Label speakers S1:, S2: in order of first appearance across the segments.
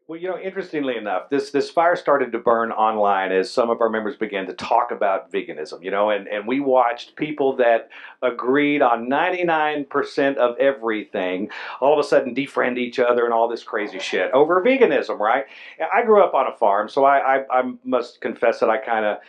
S1: Well, interestingly enough, this fire started to burn online as some of our members began to talk about veganism, and we watched people that agreed on 99% of everything all of a sudden defriend each other and all this crazy shit over veganism, right? I grew up on a farm, so I must confess that I kind of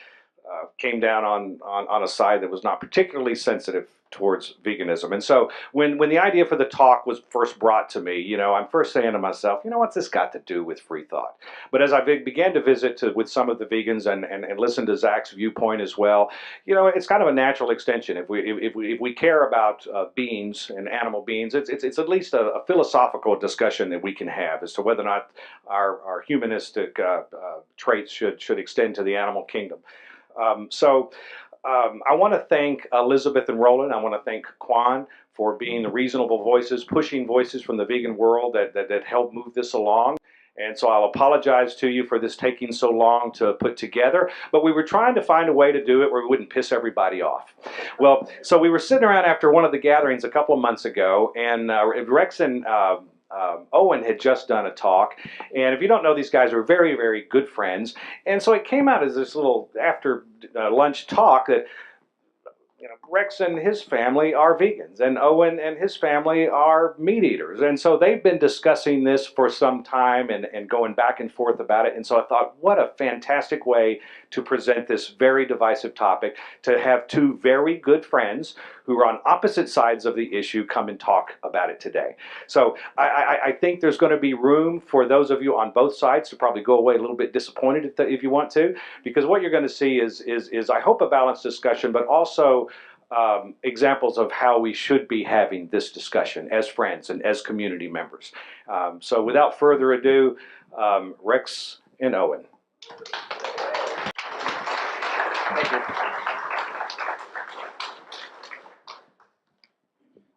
S1: came down on a side that was not particularly sensitive towards veganism. And so when the idea for the talk was first brought to me, I'm first saying to myself, what's this got to do with free thought? But as I began to visit with some of the vegans and listen to Zach's viewpoint as well, it's kind of a natural extension. If we care about beings and animal beings, it's at least a philosophical discussion that we can have as to whether or not our humanistic traits should extend to the animal kingdom. I want to thank Elizabeth and Roland. I want to thank Quan for being the reasonable voices, pushing voices from the vegan world that helped move this along. And so I'll apologize to you for this taking so long to put together, but we were trying to find a way to do it where we wouldn't piss everybody off. Well, so we were sitting around after one of the gatherings a couple of months ago, and Rex and Owen had just done a talk, and if you don't know, these guys are very, very good friends, and so it came out as this little after lunch talk that Rex and his family are vegans, and Owen and his family are meat eaters. And so they've been discussing this for some time and going back and forth about it. And so I thought, what a fantastic way to present this very divisive topic, to have two very good friends who are on opposite sides of the issue come and talk about it today. So I think there's going to be room for those of you on both sides to probably go away a little bit disappointed if you want to, because what you're going to see is I hope a balanced discussion, but also examples of how we should be having this discussion as friends and as community members. So without further ado, Rex and Owen.
S2: Thank you.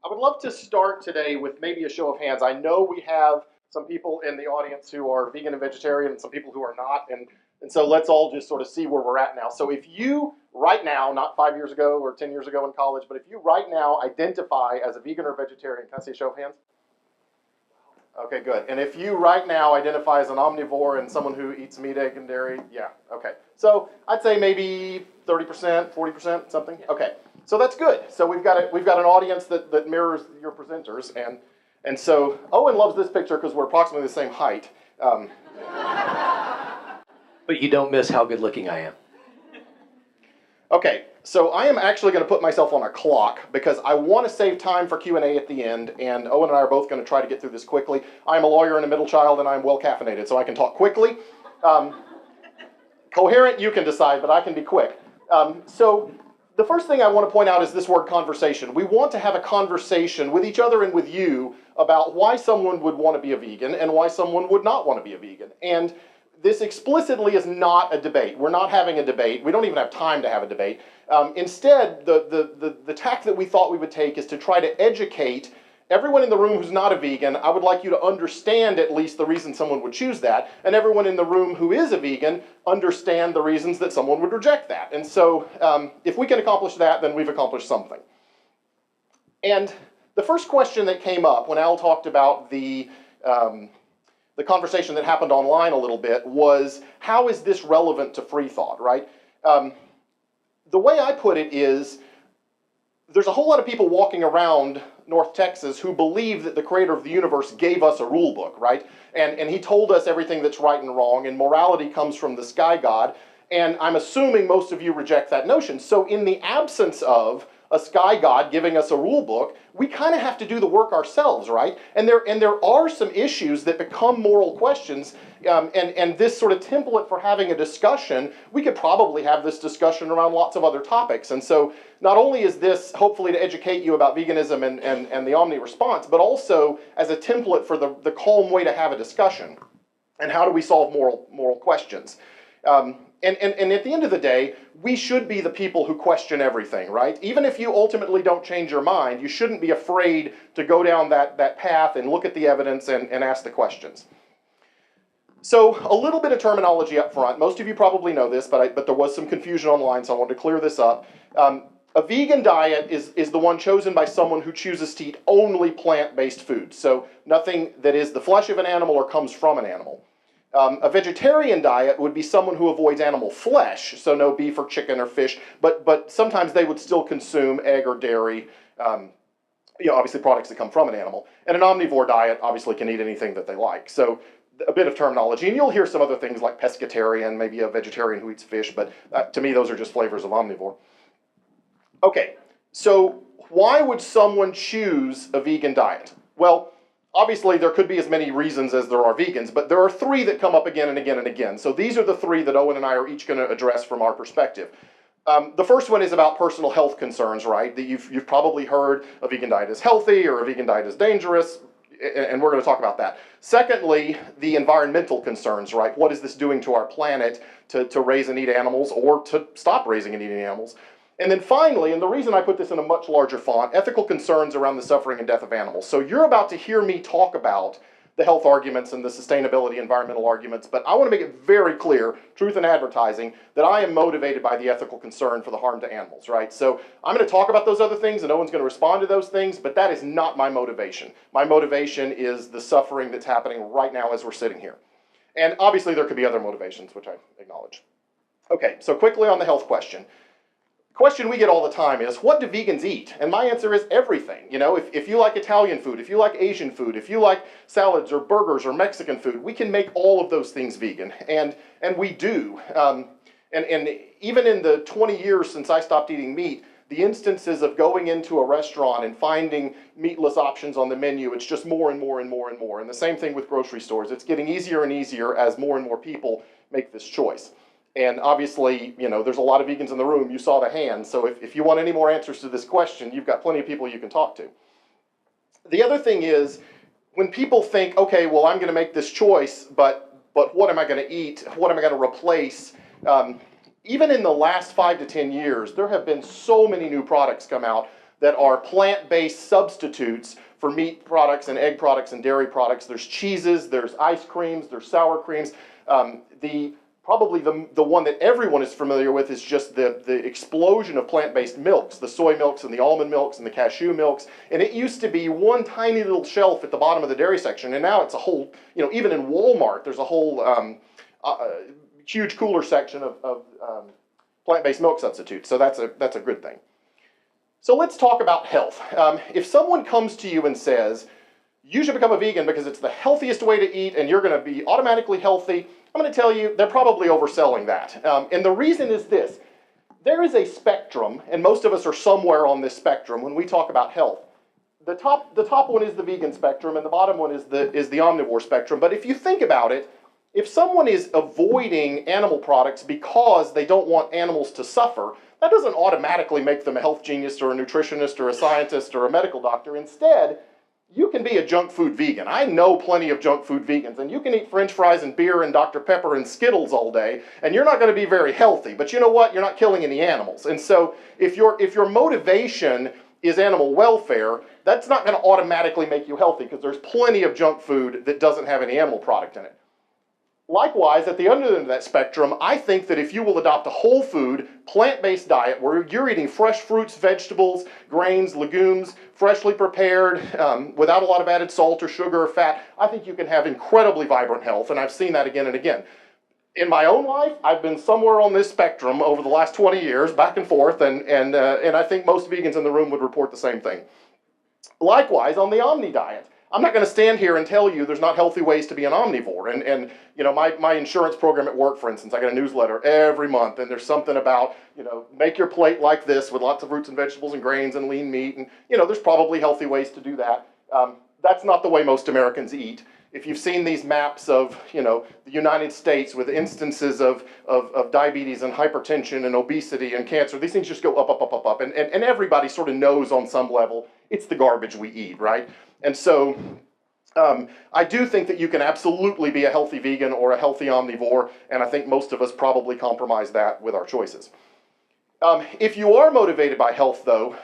S2: I would love to start today with maybe a show of hands. I know we have some people in the audience who are vegan and vegetarian and some people who are not, and so let's all just sort of see where we're at now. So if you right now, not 5 years ago or 10 years ago in college, but if you right now identify as a vegan or vegetarian, can I see a show of hands? Okay, good. And if you right now identify as an omnivore and someone who eats meat, egg, and dairy, yeah, okay. So I'd say maybe 30%, 40%, something. Okay, so that's good. So we've got an audience that mirrors your presenters, and so Owen loves this picture because we're approximately the same height.
S3: But you don't miss how good looking I am.
S2: Okay, so I am actually going to put myself on a clock because I want to save time for Q&A at the end, and Owen and I are both going to try to get through this quickly. I'm a lawyer and a middle child, and I'm well caffeinated, so I can talk quickly. Coherent, you can decide, but I can be quick. So the first thing I want to point out is this word conversation. We want to have a conversation with each other and with you about why someone would want to be a vegan and why someone would not want to be a vegan. And this explicitly is not a debate. We're not having a debate. We don't even have time to have a debate. Instead, the tack that we thought we would take is to try to educate everyone in the room who's not a vegan. I would like you to understand at least the reason someone would choose that, and everyone in the room who is a vegan understand the reasons that someone would reject that. And so if we can accomplish that, then we've accomplished something. And the first question that came up when Al talked about the conversation that happened online a little bit was, how is this relevant to free thought, right? The way I put it is, there's a whole lot of people walking around North Texas who believe that the creator of the universe gave us a rule book, right? And he told us everything that's right and wrong, and morality comes from the sky god, and I'm assuming most of you reject that notion. So in the absence of a sky god giving us a rule book, we kind of have to do the work ourselves, right? And there are some issues that become moral questions, and this sort of template for having a discussion, we could probably have this discussion around lots of other topics. And so not only is this hopefully to educate you about veganism and the omni response, but also as a template for the calm way to have a discussion. And how do we solve moral questions? And at the end of the day, we should be the people who question everything, right? Even if you ultimately don't change your mind, you shouldn't be afraid to go down that path and look at the evidence and ask the questions. So a little bit of terminology up front. Most of you probably know this, but there was some confusion online, so I wanted to clear this up. A vegan diet is the one chosen by someone who chooses to eat only plant-based foods, so nothing that is the flesh of an animal or comes from an animal. A vegetarian diet would be someone who avoids animal flesh, so no beef or chicken or fish, but sometimes they would still consume egg or dairy, obviously products that come from an animal. And an omnivore diet obviously can eat anything that they like. So a bit of terminology, and you'll hear some other things like pescatarian, maybe a vegetarian who eats fish, but to me those are just flavors of omnivore. Okay, so why would someone choose a vegan diet? Well, obviously there could be as many reasons as there are vegans, but there are three that come up again and again and again. So these are the three that Owen and I are each going to address from our perspective. The first one is about personal health concerns, right? That you've probably heard a vegan diet is healthy or a vegan diet is dangerous, and we're going to talk about that. Secondly, the environmental concerns, right? What is this doing to our planet to raise and eat animals or to stop raising and eating animals? And then finally, and the reason I put this in a much larger font, ethical concerns around the suffering and death of animals. So you're about to hear me talk about the health arguments and the sustainability environmental arguments, but I want to make it very clear, truth in advertising, that I am motivated by the ethical concern for the harm to animals, right? So I'm going to talk about those other things and no one's going to respond to those things, but that is not my motivation. My motivation is the suffering that's happening right now as we're sitting here. And obviously there could be other motivations, which I acknowledge. Okay, so quickly on the health question. Question we get all the time is, what do vegans eat? And my answer is everything. You know, if you like Italian food, if you like Asian food, if you like salads or burgers or Mexican food, we can make all of those things vegan, and we do. And even in the 20 years since I stopped eating meat, the instances of going into a restaurant and finding meatless options on the menu, it's just more and more and more and more. And the same thing with grocery stores. It's getting easier and easier as more and more people make this choice. And obviously, you know, there's a lot of vegans in the room. You saw the hands. So if you want any more answers to this question, you've got plenty of people you can talk to. The other thing is, when people think, okay, well, I'm going to make this choice, but what am I going to eat? What am I going to replace? Even in the last 5 to 10 years, there have been so many new products come out that are plant-based substitutes for meat products and egg products and dairy products. There's cheeses, there's ice creams, there's sour creams. Probably the one that everyone is familiar with is just the explosion of plant-based milks, the soy milks and the almond milks and the cashew milks. And it used to be one tiny little shelf at the bottom of the dairy section, and now it's a whole, you know, even in Walmart, there's a whole huge cooler section of plant-based milk substitutes. So that's a good thing. So let's talk about health. If someone comes to you and says, you should become a vegan because it's the healthiest way to eat and you're going to be automatically healthy, I'm going to tell you they're probably overselling that. And the reason is this. There is a spectrum, and most of us are somewhere on this spectrum when we talk about health. The top one is the vegan spectrum, and the bottom one is the omnivore spectrum. But if you think about it, if someone is avoiding animal products because they don't want animals to suffer, that doesn't automatically make them a health genius or a nutritionist or a scientist or a medical doctor. Instead, you can be a junk food vegan. I know plenty of junk food vegans, and you can eat French fries and beer and Dr. Pepper and Skittles all day, and you're not going to be very healthy. But you know what? You're not killing any animals. And so if your motivation is animal welfare, that's not going to automatically make you healthy because there's plenty of junk food that doesn't have any animal product in it. Likewise, at the other end of that spectrum, I think that if you will adopt a whole food, plant-based diet where you're eating fresh fruits, vegetables, grains, legumes, freshly prepared, without a lot of added salt or sugar or fat, I think you can have incredibly vibrant health, and I've seen that again and again. In my own life, I've been somewhere on this spectrum over the last 20 years, back and forth, and I think most vegans in the room would report the same thing. Likewise, on the Omni diet, I'm not going to stand here and tell you there's not healthy ways to be an omnivore. And you know, my insurance program at work, for instance, I get a newsletter every month, and there's something about, you know, make your plate like this with lots of fruits and vegetables and grains and lean meat. And, you know, there's probably healthy ways to do that. That's not the way most Americans eat. If you've seen these maps of, you know, the United States with instances of diabetes and hypertension and obesity and cancer, these things just go up, up, up, up, up. And everybody sort of knows on some level it's the garbage we eat, right? And so I do think that you can absolutely be a healthy vegan or a healthy omnivore, and I think most of us probably compromise that with our choices. If you are motivated by health, though,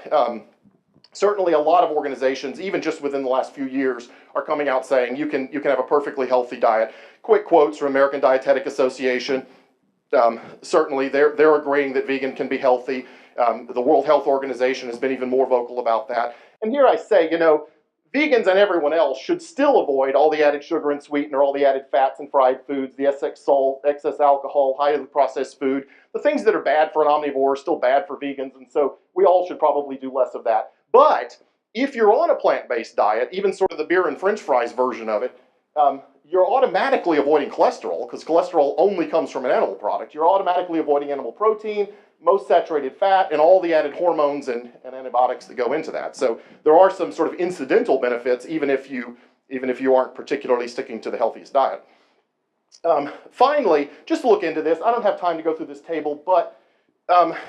S2: certainly a lot of organizations, even just within the last few years, are coming out saying you can have a perfectly healthy diet. Quick quotes from American Dietetic Association. Certainly they're agreeing that vegan can be healthy. The World Health Organization has been even more vocal about that. And here I say, you know, vegans and everyone else should still avoid all the added sugar and sweetener, all the added fats and fried foods, the excess salt, excess alcohol, highly processed food. The things that are bad for an omnivore are still bad for vegans, and so we all should probably do less of that. But if you're on a plant-based diet, even sort of the beer and french fries version of it, you're automatically avoiding cholesterol, because cholesterol only comes from an animal product. You're automatically avoiding animal protein, most saturated fat, and all the added hormones and antibiotics that go into that. So there are some sort of incidental benefits, even if you aren't particularly sticking to the healthiest diet. Finally, just to look into this, I don't have time to go through this table, but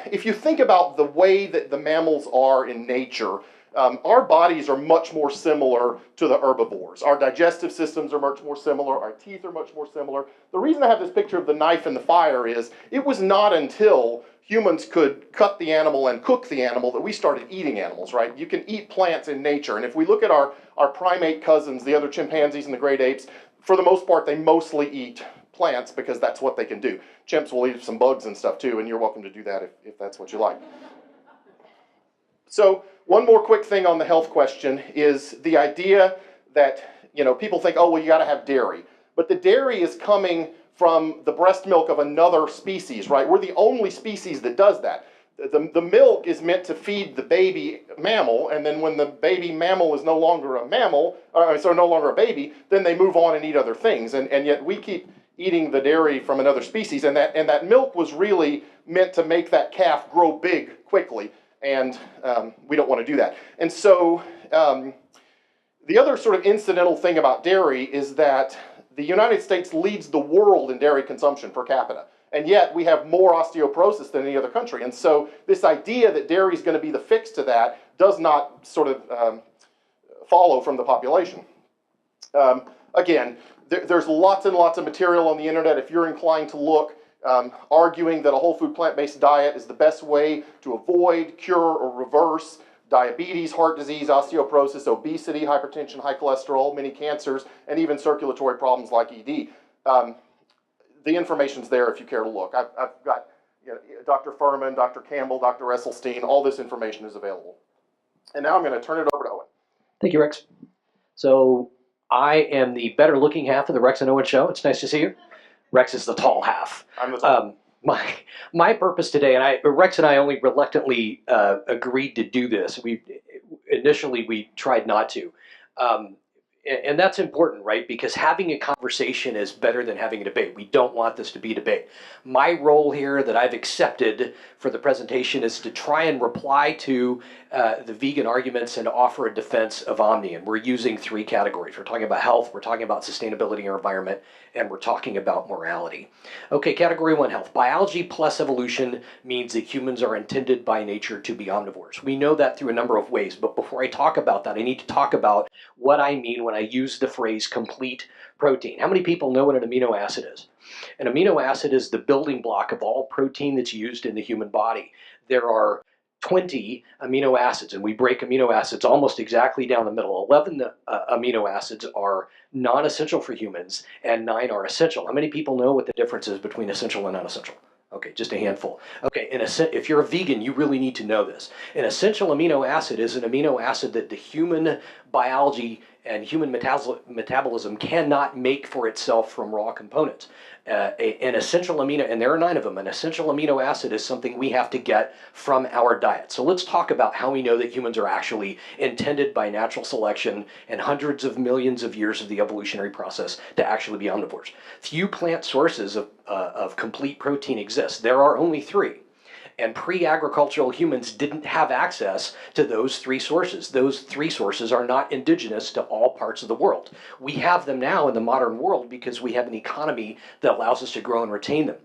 S2: if you think about the way that the mammals are in nature, our bodies are much more similar to the herbivores. Our digestive systems are much more similar. Our teeth are much more similar. The reason I have this picture of the knife and the fire is it was not until humans could cut the animal and cook the animal that we started eating animals, right? You can eat plants in nature. And if we look at our primate cousins, the other chimpanzees and the great apes, for the most part, they mostly eat plants because that's what they can do. Chimps will eat some bugs and stuff too, and you're welcome to do that if that's what you like. So one more quick thing on the health question is the idea that, people think, oh, well, you got to have dairy. But the dairy is coming from the breast milk of another species, right? We're the only species that does that. The milk is meant to feed the baby mammal, and then when the baby mammal is no longer a mammal, so no longer a baby, then they move on and eat other things. And yet we keep eating the dairy from another species, and that milk was really meant to make that calf grow big quickly. And we don't want to do that. And so the other sort of incidental thing about dairy is that the United States leads the world in dairy consumption per capita. And yet we have more osteoporosis than any other country. And so this idea that dairy is going to be the fix to that does not sort of follow from the population. Again, there's lots and lots of material on the internet if you're inclined to look. Arguing that a whole food plant-based diet is the best way to avoid, cure, or reverse diabetes, heart disease, osteoporosis, obesity, hypertension, high cholesterol, many cancers, and even circulatory problems like ED. The information's there if you care to look. I've got Dr. Furman, Dr. Campbell, Dr. Esselstyn, all this information is available. And now I'm going to turn it over to Owen.
S3: Thank you, Rex. So I am the better looking half of the Rex and Owen show. It's nice to see you. Rex is the tall half.
S2: I'm the tall.
S3: My purpose today, and Rex and I only reluctantly agreed to do this. Initially we tried not to, and that's important, right? Because having a conversation is better than having a debate. We don't want this to be a debate. My role here that I've accepted for the presentation is to try and reply to the vegan arguments and offer a defense of Omni. And we're using three categories. We're talking about health, we're talking about sustainability or environment, and we're talking about morality. Okay, category one, health. Biology plus evolution means that humans are intended by nature to be omnivores. We know that through a number of ways, but before I talk about that, I need to talk about what I mean when I use the phrase complete protein. How many people know what an amino acid is? An amino acid is the building block of all protein that's used in the human body. There are 20 amino acids, and we break amino acids almost exactly down the middle. 11 amino acids are non-essential for humans, and 9 are essential. How many people know what the difference is between essential and non-essential? Okay, just a handful. Okay, if you're a vegan, you really need to know this. An essential amino acid is an amino acid that the human biology and human metabolism cannot make for itself from raw components. An essential amino, and there are 9 of them, an essential amino acid is something we have to get from our diet. So let's talk about how we know that humans are actually intended by natural selection and hundreds of millions of years of the evolutionary process to actually be omnivores. Few plant sources of complete protein exist. There are only 3. And pre-agricultural humans didn't have access to those 3 sources. Those 3 sources are not indigenous to all parts of the world. We have them now in the modern world because we have an economy that allows us to grow and retain them.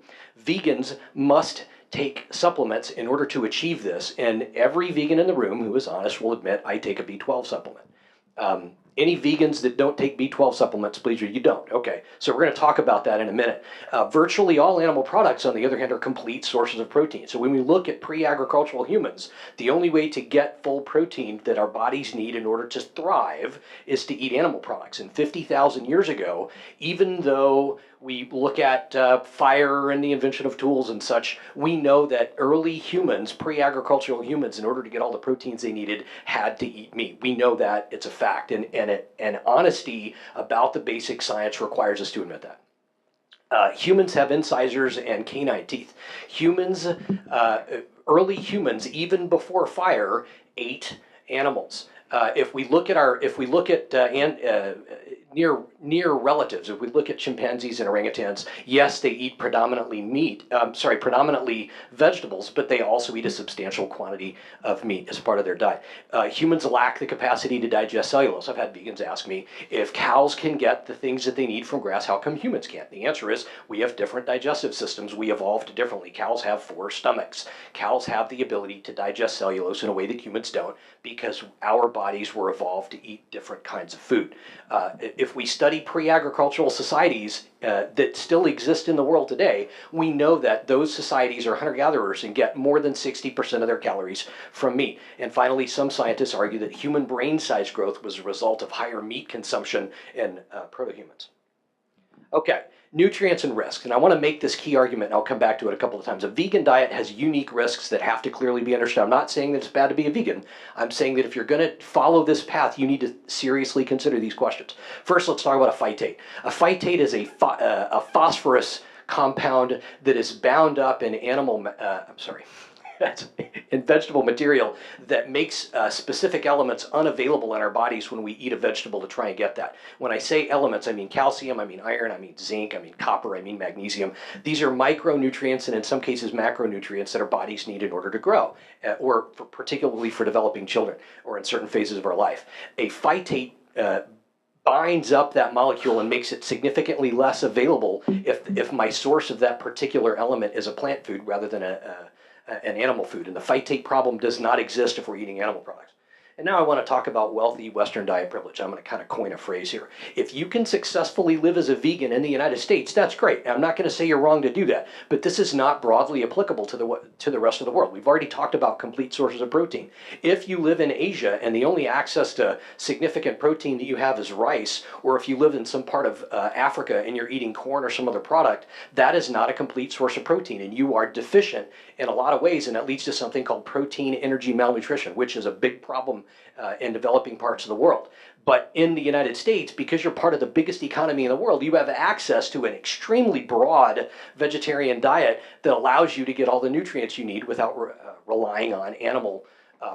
S3: Vegans must take supplements in order to achieve this, and every vegan in the room who is honest will admit I take a B12 supplement. Any vegans that don't take B12 supplements, please? You don't. Okay. So we're going to talk about that in a minute. Virtually all animal products, on the other hand, are complete sources of protein. So when we look at pre-agricultural humans, the only way to get full protein that our bodies need in order to thrive is to eat animal products. And 50,000 years ago, even though we look at fire and the invention of tools and such, we know that early humans, pre-agricultural humans, in order to get all the proteins they needed, had to eat meat. We know that. It's a fact. And honesty about the basic science requires us to admit that. Humans have incisors and canine teeth. Humans, early humans, even before fire, ate animals. If we look at near relatives, if we look at chimpanzees and orangutans, yes, they eat predominantly vegetables, but they also eat a substantial quantity of meat as part of their diet. Humans lack the capacity to digest cellulose. I've had vegans ask me, if cows can get the things that they need from grass, how come humans can't? The answer is, we have different digestive systems. We evolved differently. Cows have 4 stomachs. Cows have the ability to digest cellulose in a way that humans don't, because our bodies were evolved to eat different kinds of food. If we study pre-agricultural societies that still exist in the world today, we know that those societies are hunter-gatherers and get more than 60% of their calories from meat. And finally, some scientists argue that human brain size growth was a result of higher meat consumption in proto-humans. Okay, nutrients and risks. And I want to make this key argument, and I'll come back to it a couple of times. A vegan diet has unique risks that have to clearly be understood. I'm not saying that it's bad to be a vegan. I'm saying that if you're going to follow this path, you need to seriously consider these questions. First, let's talk about a phytate. A phytate is a phosphorus compound that is bound up in in vegetable material that makes specific elements unavailable in our bodies when we eat a vegetable to try and get that. When I say elements, I mean calcium, I mean iron, I mean zinc, I mean copper, I mean magnesium. These are micronutrients and in some cases macronutrients that our bodies need in order to grow, particularly for developing children or in certain phases of our life. A phytate binds up that molecule and makes it significantly less available if my source of that particular element is a plant food rather than an animal food. And the phytate problem does not exist if we're eating animal products. And now I want to talk about wealthy Western diet privilege. I'm going to kind of coin a phrase here. If you can successfully live as a vegan in the United States, that's great. I'm not going to say you're wrong to do that, but this is not broadly applicable to the rest of the world. We've already talked about complete sources of protein. If you live in Asia and the only access to significant protein that you have is rice, or if you live in some part of Africa and you're eating corn or some other product, that is not a complete source of protein, and you are deficient in a lot of ways, and that leads to something called protein energy malnutrition, which is a big problem in developing parts of the world. But in the United States, because you're part of the biggest economy in the world, you have access to an extremely broad vegetarian diet that allows you to get all the nutrients you need without relying on animal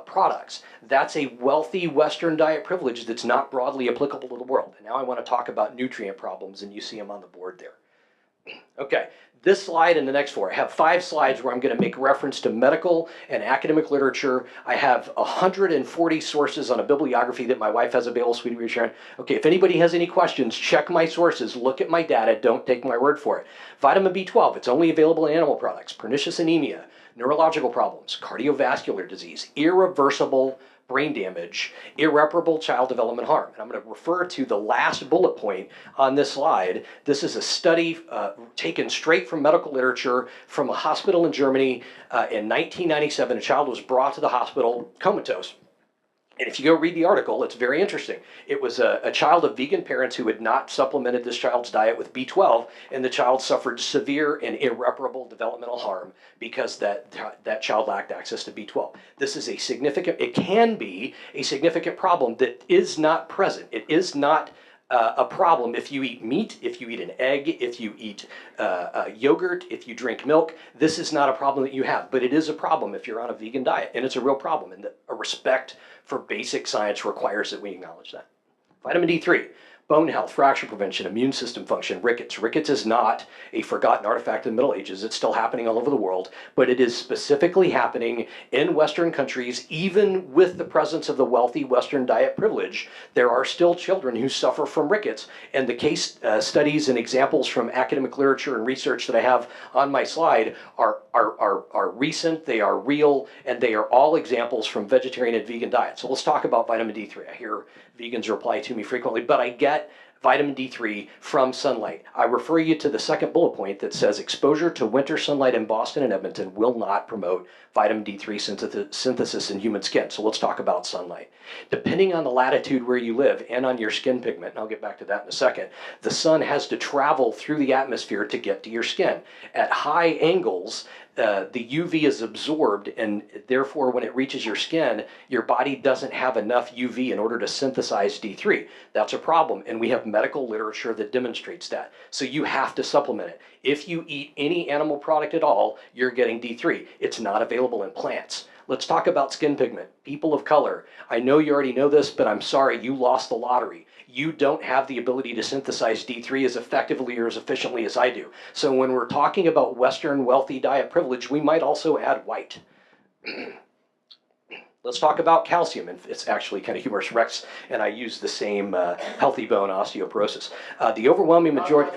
S3: products. That's a wealthy Western diet privilege that's not broadly applicable to the world. And now I want to talk about nutrient problems, and you see them on the board there. Okay. This slide and the next 4. I have 5 slides where I'm going to make reference to medical and academic literature. I have 140 sources on a bibliography that my wife has available. Sweetie, Sharon. Okay, if anybody has any questions, check my sources, look at my data, don't take my word for it. Vitamin B12, it's only available in animal products. Pernicious anemia, neurological problems, cardiovascular disease, irreversible brain damage, irreparable child development harm. And I'm going to refer to the last bullet point on this slide. This is a study taken straight from medical literature from a hospital in Germany in 1997. A child was brought to the hospital comatose. And if you go read the article, it's very interesting. It was a child of vegan parents who had not supplemented this child's diet with B12, and the child suffered severe and irreparable developmental harm because that child lacked access to B12. This is it can be a significant problem that is not present. It is not a problem if you eat meat, if you eat an egg, if you eat yogurt, if you drink milk. This is not a problem that you have, but it is a problem if you're on a vegan diet, and it's a real problem, and a respect for basic science requires that we acknowledge that. Vitamin D3, bone health, fracture prevention, immune system function, rickets. Rickets is not a forgotten artifact of the Middle Ages. It's still happening all over the world, but it is specifically happening in Western countries. Even with the presence of the wealthy Western diet privilege, there are still children who suffer from rickets. And the case studies and examples from academic literature and research that I have on my slide are are recent, they are real, and they are all examples from vegetarian and vegan diets. So let's talk about vitamin D3. I hear vegans reply to me frequently, but I get vitamin D3 from sunlight. I refer you to the second bullet point that says exposure to winter sunlight in Boston and Edmonton will not promote vitamin D3 synthesis in human skin. So let's talk about sunlight. Depending on the latitude where you live and on your skin pigment, and I'll get back to that in a second, the sun has to travel through the atmosphere to get to your skin. At high angles, the UV is absorbed, and therefore when it reaches your skin, your body doesn't have enough UV in order to synthesize D3. That's a problem, and we have medical literature that demonstrates that. So you have to supplement it. If you eat any animal product at all, you're getting D3. It's not available in plants. Let's talk about skin pigment. People of color, I know you already know this, but I'm sorry, you lost the lottery. You don't have the ability to synthesize D3 as effectively or as efficiently as I do. So when we're talking about Western wealthy diet privilege, we might also add white. Let's talk about calcium, and it's actually kind of humorous, Rex, and I use the same healthy bone osteoporosis. The overwhelming majority...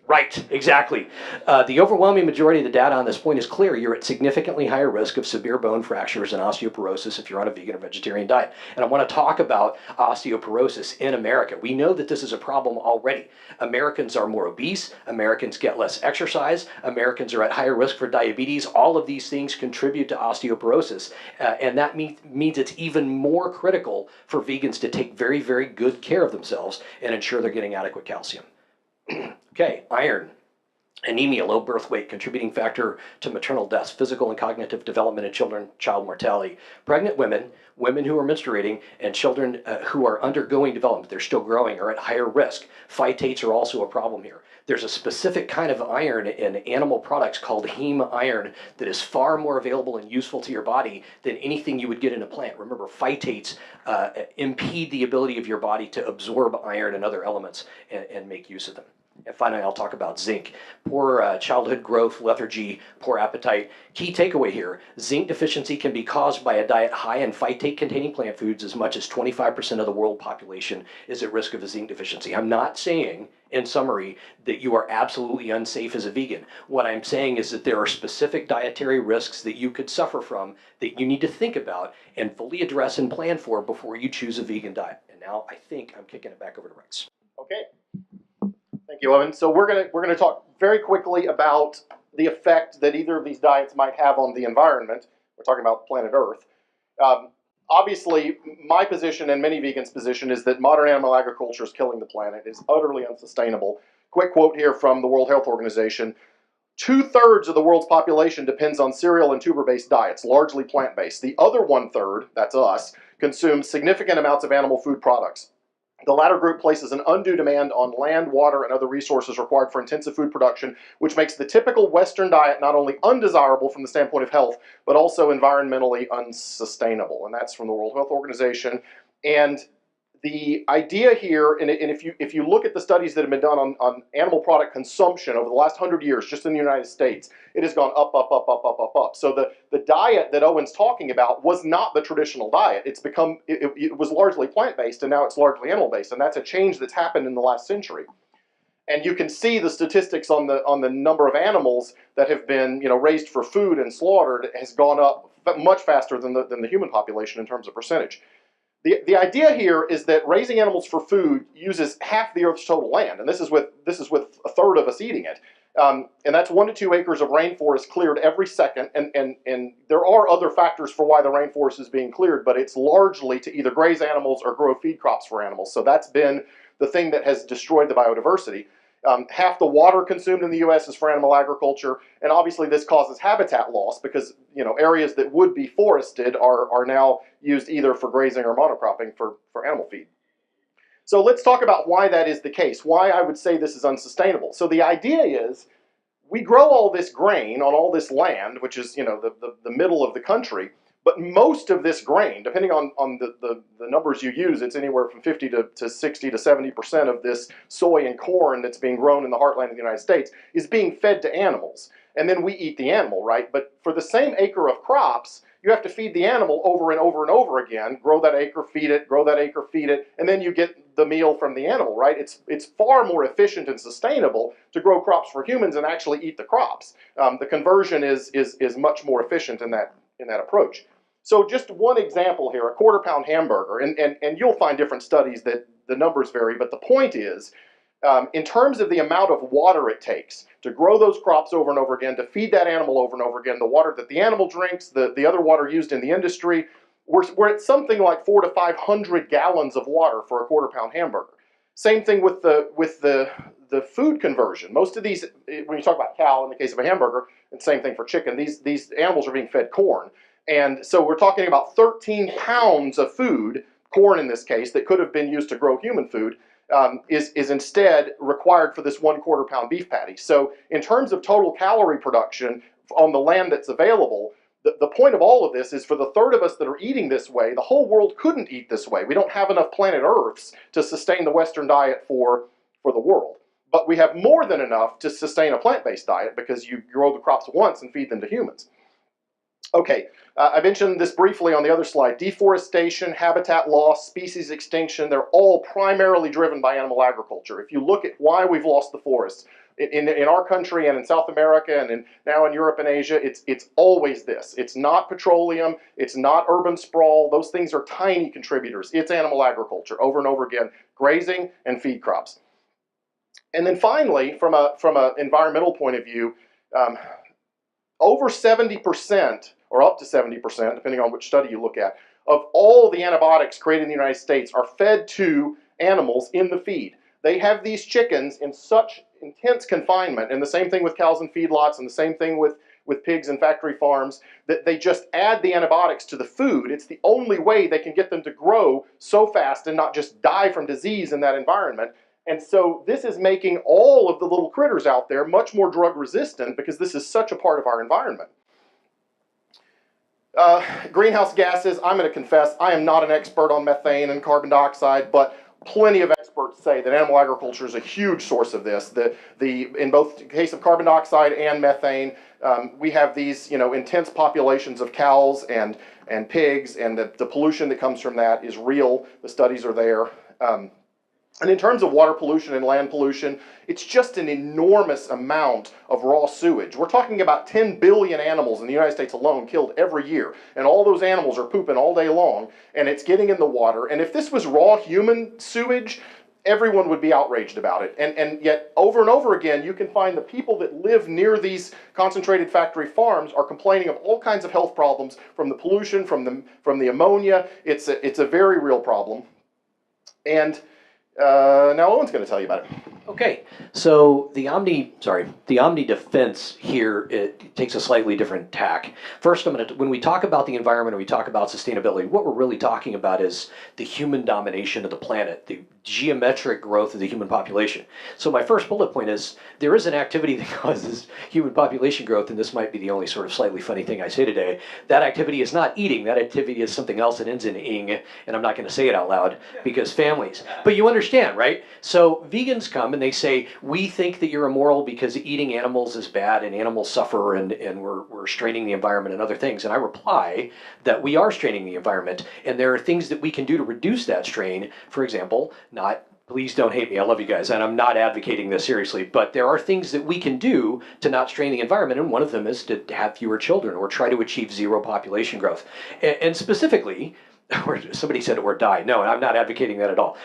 S3: Right, exactly. The overwhelming majority of the data on this point is clear. You're at significantly higher risk of severe bone fractures and osteoporosis if you're on a vegan or vegetarian diet. And I want to talk about osteoporosis in America. We know that this is a problem already. Americans are more obese. Americans get less exercise. Americans are at higher risk for diabetes. All of these things contribute to osteoporosis. And that means it's even more critical for vegans to take very, very good care of themselves and ensure they're getting adequate calcium. Okay, iron, anemia, low birth weight, contributing factor to maternal deaths, physical and cognitive development in children, child mortality. Pregnant women, women who are menstruating, and children who are undergoing development, they're still growing, are at higher risk. Phytates are also a problem here. There's a specific kind of iron in animal products called heme iron that is far more available and useful to your body than anything you would get in a plant. Remember, phytates impede the ability of your body to absorb iron and other elements and make use of them. And finally, I'll talk about zinc. Poor childhood growth, lethargy, poor appetite. Key takeaway here, zinc deficiency can be caused by a diet high in phytate-containing plant foods. As much as 25% of the world population is at risk of a zinc deficiency. I'm not saying, in summary, that you are absolutely unsafe as a vegan. What I'm saying is that there are specific dietary risks that you could suffer from that you need to think about and fully address and plan for before you choose a vegan diet. And now I think I'm kicking it back over to Rex.
S2: Okay. Thank you, Owen. So we're gonna talk very quickly about the effect that either of these diets might have on the environment. We're talking about planet Earth. Obviously, my position and many vegans' position is that modern animal agriculture is killing the planet. It's utterly unsustainable. Quick quote here from the World Health Organization. 2/3 of the world's population depends on cereal and tuber-based diets, largely plant-based. The other 1/3, that's us, consumes significant amounts of animal food products. The latter group places an undue demand on land, water, and other resources required for intensive food production, which makes the typical Western diet not only undesirable from the standpoint of health, but also environmentally unsustainable. And that's from the World Health Organization. And the idea here, and if you look at the studies that have been done on animal product consumption over the last 100 years, just in the United States, it has gone up, up, up, up, up, up, up. So the diet that Owen's talking about was not the traditional diet. It's become, it was largely plant-based, and now it's largely animal-based, and that's a change that's happened in the last century. And you can see the statistics on the number of animals that have been raised for food and slaughtered has gone up much faster than the human population in terms of percentage. The idea here is that raising animals for food uses half the Earth's total land, and this is with 1/3 of us eating it. And that's 1 to 2 acres of rainforest cleared every second. And there are other factors for why the rainforest is being cleared, but it's largely to either graze animals or grow feed crops for animals. So that's been the thing that has destroyed the biodiversity. Half the water consumed in the U.S. is for animal agriculture, and obviously this causes habitat loss because areas that would be forested are now used either for grazing or monocropping for animal feed. So let's talk about why that is the case, why I would say this is unsustainable. So the idea is we grow all this grain on all this land, which is the middle of the country, but most of this grain, depending on the numbers you use, it's anywhere from 50 to 60 to 70% of this soy and corn that's being grown in the heartland of the United States is being fed to animals. and then we eat the animal, right? But for the same acre of crops, you have to feed the animal over and over and over again, grow that acre, feed it, grow that acre, feed it, and then you get the meal from the animal, right? It's far more efficient and sustainable to grow crops for humans and actually eat the crops. The conversion is much more efficient in that approach. So just one example here, a quarter-pound hamburger, and you'll find different studies that the numbers vary, but the point is, in terms of the amount of water it takes to grow those crops over and over again, to feed that animal over and over again, the water that the animal drinks, the other water used in the industry, we're at something like 400 to 500 gallons of water for a quarter-pound hamburger. Same thing with the food conversion. Most of these, when you talk about cow in the case of a hamburger, and same thing for chicken, these animals are being fed corn. And so we're talking about 13 pounds of food, corn in this case, that could have been used to grow human food, is instead required for this 1/4 pound beef patty. So in terms of total calorie production on the land that's available, the point of all of this is for the third of us that are eating this way, the whole world couldn't eat this way. We don't have enough planet Earths to sustain the Western diet for the world. But we have more than enough to sustain a plant-based diet because you grow the crops once and feed them to humans. Okay, I mentioned this briefly on the other slide. Deforestation, habitat loss, species extinction, they're all primarily driven by animal agriculture. If you look at why we've lost the forests, in our country and in South America and now in Europe and Asia, it's always this. It's not petroleum, it's not urban sprawl, those things are tiny contributors. It's animal agriculture, over and over again, grazing and feed crops. And then finally, from an environmental point of view, over 70%, or up to 70%, depending on which study you look at, of all the antibiotics created in the United States are fed to animals in the feed. They have these chickens in such intense confinement, and the same thing with cows and feedlots, and the same thing with pigs and factory farms, that they just add the antibiotics to the food. It's the only way they can get them to grow so fast and not just die from disease in that environment. And so this is making all of the little critters out there much more drug resistant because this is such a part of our environment. Greenhouse gases, I'm going to confess, I am not an expert on methane and carbon dioxide, but plenty of experts say that animal agriculture is a huge source of this. In both the case of carbon dioxide and methane, we have these intense populations of cows and pigs, and the pollution that comes from that is real. The studies are there. And in terms of water pollution and land pollution, it's just an enormous amount of raw sewage. We're talking about 10 billion animals in the United States alone killed every year. And all those animals are pooping all day long, and it's getting in the water. And if this was raw human sewage, everyone would be outraged about it. And yet, over and over again, you can find the people that live near these concentrated factory farms are complaining of all kinds of health problems from the pollution, from the ammonia. It's a very real problem. And now Owen's going to tell you about it.
S3: Okay, so the Omni defense here, it takes a slightly different tack. First, when we talk about the environment and we talk about sustainability, what we're really talking about is the human domination of the planet, the geometric growth of the human population. So my first bullet point is there is an activity that causes human population growth, and this might be the only sort of slightly funny thing I say today. That activity is not eating. That activity is something else that ends in ing, and I'm not going to say it out loud because families. But you understand, right? So vegans come and they say, we think that you're immoral because eating animals is bad and animals suffer and we're straining the environment and other things. And I reply that we are straining the environment, and there are things that we can do to reduce that strain. For example, please don't hate me, I love you guys, and I'm not advocating this seriously, but there are things that we can do to not strain the environment, and one of them is to have fewer children or try to achieve zero population growth. And specifically, or somebody said or die. No, I'm not advocating that at all.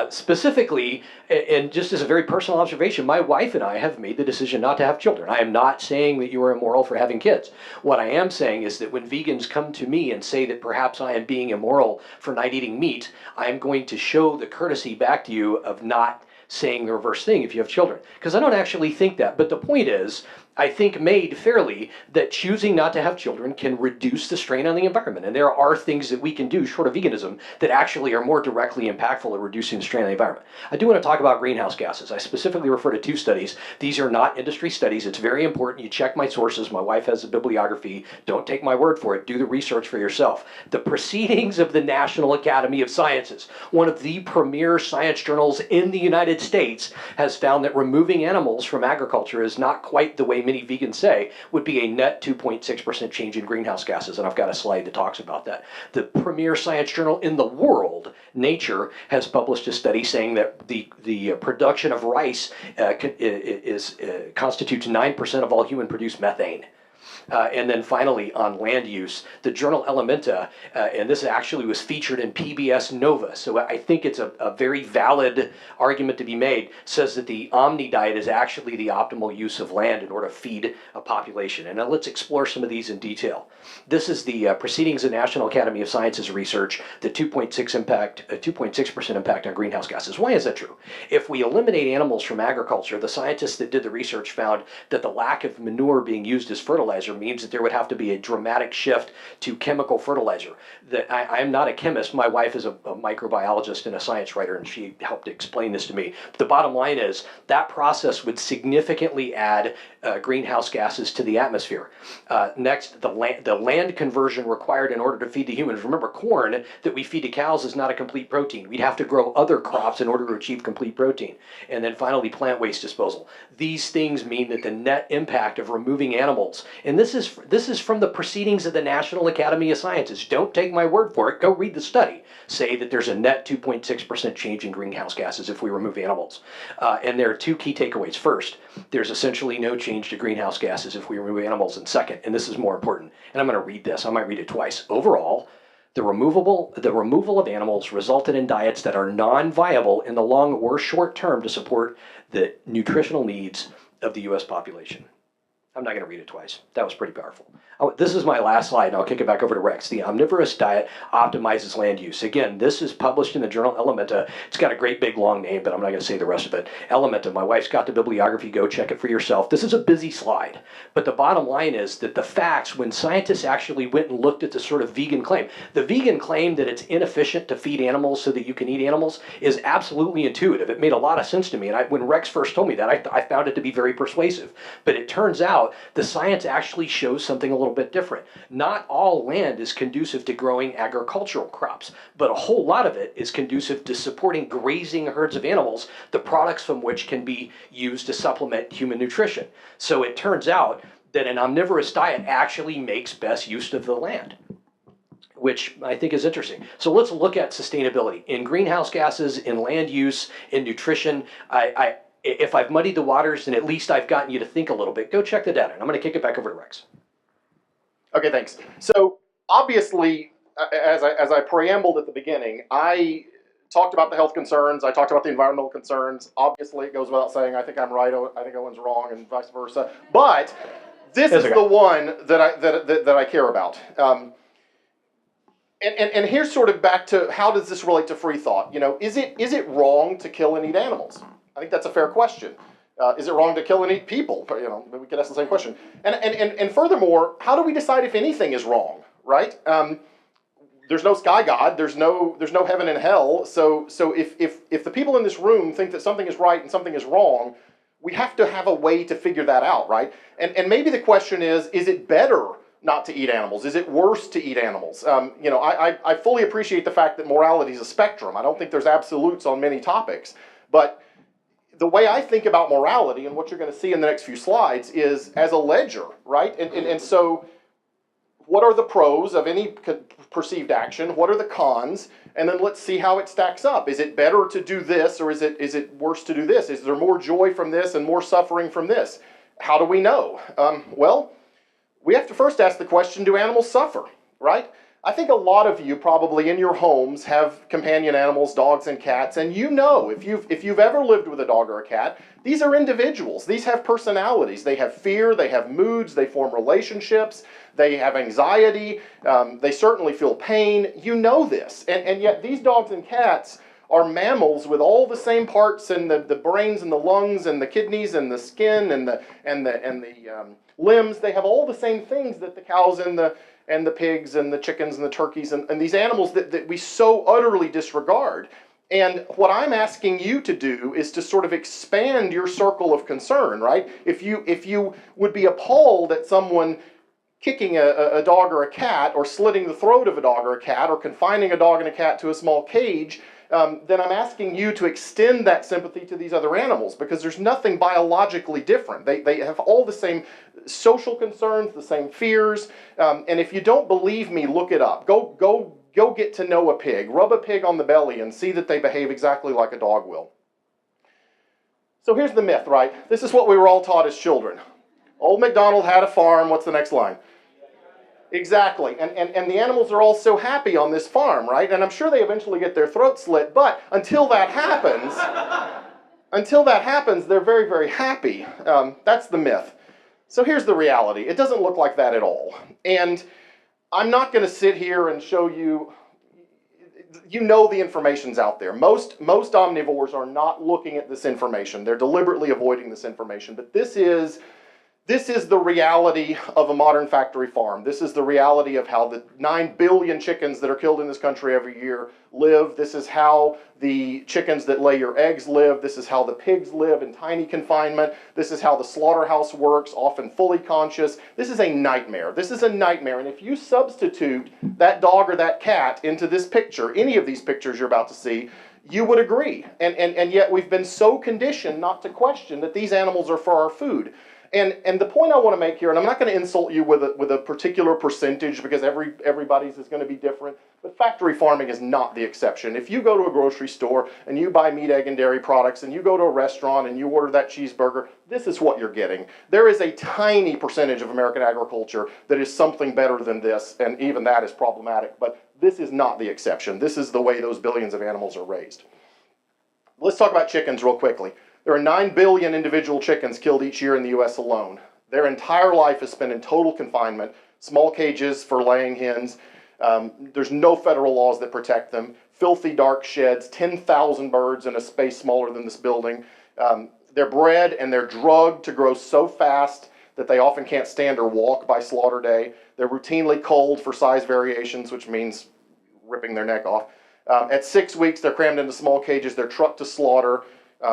S3: Specifically, and just as a very personal observation, my wife and I have made the decision not to have children. I am not saying that you are immoral for having kids. What I am saying is that when vegans come to me and say that perhaps I am being immoral for not eating meat, I am going to show the courtesy back to you of not saying the reverse thing if you have children. Because I don't actually think that. But the point is, I think made fairly, that choosing not to have children can reduce the strain on the environment. And there are things that we can do, short of veganism, that actually are more directly impactful at reducing the strain on the environment. I do want to talk about greenhouse gases. I specifically refer to 2 studies. These are not industry studies. It's very important. You check my sources. My wife has a bibliography. Don't take my word for it. Do the research for yourself. The Proceedings of the National Academy of Sciences, one of the premier science journals in the United States, has found that removing animals from agriculture is not quite the way many vegans say, would be a net 2.6% change in greenhouse gases. And I've got a slide that talks about that. The premier science journal in the world, Nature, has published a study saying that the production of rice constitutes 9% of all human-produced methane. And then finally, on land use, the journal Elementa, and this actually was featured in PBS Nova, so I think it's a very valid argument to be made, says that the omni diet is actually the optimal use of land in order to feed a population. And now let's explore some of these in detail. This is the Proceedings of National Academy of Sciences research, the 2.6% impact on greenhouse gases. Why is that true? If we eliminate animals from agriculture, the scientists that did the research found that the lack of manure being used as fertilizer means that there would have to be a dramatic shift to chemical fertilizer. I'm not a chemist. My wife is a microbiologist and a science writer, and she helped explain this to me. But the bottom line is that process would significantly add greenhouse gases to the atmosphere. Next, the land conversion required in order to feed the humans. Remember, corn that we feed to cows is not a complete protein. We'd have to grow other crops in order to achieve complete protein. And then finally, plant waste disposal. These things mean that the net impact of removing animals, and this is from the Proceedings of the National Academy of Sciences. Don't take my word for it. Go read the study. Say that there's a net 2.6% change in greenhouse gases if we remove animals. And there are two key takeaways. First, there's essentially no change to greenhouse gases if we remove animals. And second, and this is more important, and I'm going to read this. I might read it twice. Overall, the removal of animals resulted in diets that are non-viable in the long or short term to support the nutritional needs of the U.S. population. I'm not going to read it twice. That was pretty powerful. This is my last slide, and I'll kick it back over to Rex. The omnivorous diet optimizes land use. Again, this is published in the journal Elementa. It's got a great big long name, but I'm not going to say the rest of it. Elementa, my wife's got the bibliography. Go check it for yourself. This is a busy slide, but the bottom line is that the facts, when scientists actually went and looked at the sort of vegan claim, the vegan claim that it's inefficient to feed animals so that you can eat animals is absolutely intuitive. It made a lot of sense to me, and when Rex first told me that, I found it to be very persuasive. But it turns out the science actually shows something a little bit different. Not all land is conducive to growing agricultural crops, but a whole lot of it is conducive to supporting grazing herds of animals, the products from which can be used to supplement human nutrition. So it turns out that an omnivorous diet actually makes best use of the land, which I think is interesting. So let's look at sustainability. In greenhouse gases, in land use, in nutrition, if I've muddied the waters, then at least I've gotten you to think a little bit. Go check the data, and I'm going to kick it back over to Rex.
S2: Okay, thanks. So obviously, as I preambled at the beginning, I talked about the health concerns. I talked about the environmental concerns. Obviously, it goes without saying, I think I'm right. I think Owen's wrong, and vice versa. But this is the one that I care about. And here's sort of back to how does this relate to free thought? You know, is it wrong to kill and eat animals? I think that's a fair question. Is it wrong to kill and eat people? You know, we could ask the same question. And furthermore, how do we decide if anything is wrong? Right? There's no sky god. There's no heaven and hell. So if the people in this room think that something is right and something is wrong, we have to have a way to figure that out, right? And maybe the question is it better not to eat animals? Is it worse to eat animals? You know, I fully appreciate the fact that morality is a spectrum. I don't think there's absolutes on many topics, but the way I think about morality, and what you're going to see in the next few slides, is as a ledger, right? And so what are the pros of any perceived action? What are the cons? And then let's see how it stacks up. Is it better to do this, or is it worse to do this? Is there more joy from this and more suffering from this? How do we know? Well, we have to first ask the question, do animals suffer, right? I think a lot of you probably in your homes have companion animals, dogs and cats, and you know, if you've ever lived with a dog or a cat, these are individuals. These have personalities. They have fear, they have moods, they form relationships, they have anxiety, they certainly feel pain. You know this, and yet these dogs and cats are mammals with all the same parts, and the brains and the lungs and the kidneys and the skin and the limbs. They have all the same things that the cows and the pigs and the chickens and the turkeys and these animals that we so utterly disregard. And what I'm asking you to do is to sort of expand your circle of concern, right? If you would be appalled at someone kicking a dog or a cat, or slitting the throat of a dog or a cat, or confining a dog and a cat to a small cage, then I'm asking you to extend that sympathy to these other animals, because there's nothing biologically different. They have all the same social concerns, the same fears, and if you don't believe me, look it up. Go get to know a pig. Rub a pig on the belly and see that they behave exactly like a dog will. So here's the myth, right? This is what we were all taught as children. Old MacDonald had a farm. What's the next line? Exactly. And the animals are all so happy on this farm, right? And I'm sure they eventually get their throat slit, but until that happens, they're very, very happy. That's the myth. So here's the reality. It doesn't look like that at all. And I'm not going to sit here and show you, you know, the information's out there. Most omnivores are not looking at this information. They're deliberately avoiding this information. But this is the reality of a modern factory farm. This is the reality of how the 9 billion chickens that are killed in this country every year live. This is how the chickens that lay your eggs live. This is how the pigs live in tiny confinement. This is how the slaughterhouse works, often fully conscious. This is a nightmare. This is a nightmare. And if you substitute that dog or that cat into this picture, any of these pictures you're about to see, you would agree. And yet we've been so conditioned not to question that these animals are for our food. And the point I want to make here, and I'm not going to insult you with a particular percentage, because everybody's is going to be different, but factory farming is not the exception. If you go to a grocery store and you buy meat, egg, and dairy products, and you go to a restaurant and you order that cheeseburger, this is what you're getting. There is a tiny percentage of American agriculture that is something better than this, and even that is problematic, but this is not the exception. This is the way those billions of animals are raised. Let's talk about chickens real quickly. There are 9 billion individual chickens killed each year in the U.S. alone. Their entire life is spent in total confinement, small cages for laying hens. There's no federal laws that protect them. Filthy dark sheds, 10,000 birds in a space smaller than this building. They're bred and they're drugged to grow so fast that they often can't stand or walk by slaughter day. They're routinely culled for size variations, which means ripping their neck off. At 6 weeks, they're crammed into small cages. They're trucked to slaughter.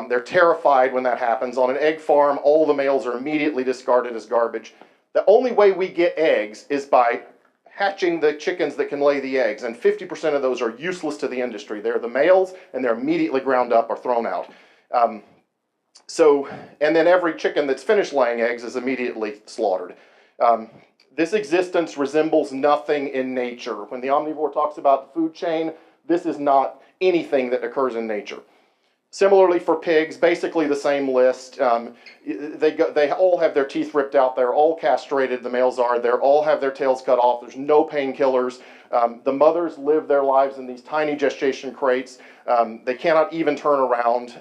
S2: They're terrified when that happens. On an egg farm, all the males are immediately discarded as garbage. The only way we get eggs is by hatching the chickens that can lay the eggs, and 50% of those are useless to the industry. They're the males, and they're immediately ground up or thrown out. And then every chicken that's finished laying eggs is immediately slaughtered. This existence resembles nothing in nature. When the omnivore talks about the food chain, this is not anything that occurs in nature. Similarly for pigs, basically the same list. They all have their teeth ripped out. They're all castrated, the males are. They all have their tails cut off. There's no painkillers. The mothers live their lives in these tiny gestation crates. They cannot even turn around.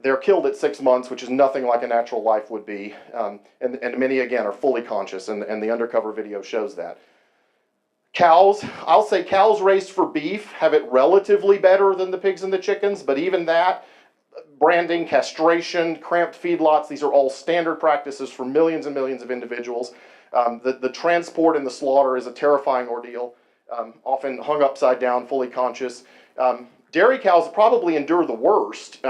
S2: They're killed at 6 months, which is nothing like a natural life would be. And many, again, are fully conscious, and the undercover video shows that. Cows, I'll say cows raised for beef have it relatively better than the pigs and the chickens, but even that, branding, castration, cramped feedlots, these are all standard practices for millions and millions of individuals. The transport and the slaughter is a terrifying ordeal, often hung upside down, fully conscious. Dairy cows probably endure the worst,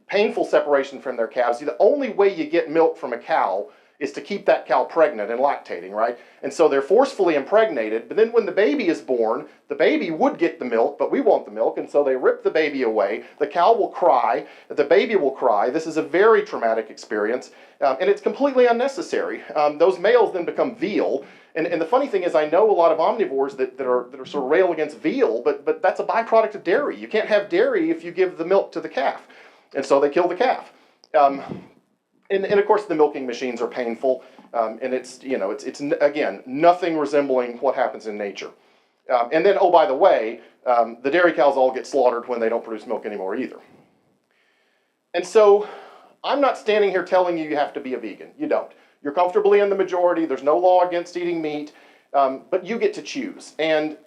S2: painful separation from their calves. The only way you get milk from a cow is to keep that cow pregnant and lactating, right? And so they're forcefully impregnated, but then when the baby is born, the baby would get the milk, but we want the milk, and so they rip the baby away. The cow will cry, the baby will cry. This is a very traumatic experience, and it's completely unnecessary. Those males then become veal, and the funny thing is I know a lot of omnivores that are sort of rail against veal, but that's a byproduct of dairy. You can't have dairy if you give the milk to the calf, and so they kill the calf. And of course the milking machines are painful, and it's again nothing resembling what happens in nature. And then, oh, by the way, the dairy cows all get slaughtered when they don't produce milk anymore either. And so I'm not standing here telling you have to be a vegan. You don't. You're comfortably in the majority. There's no law against eating meat, but you get to choose. And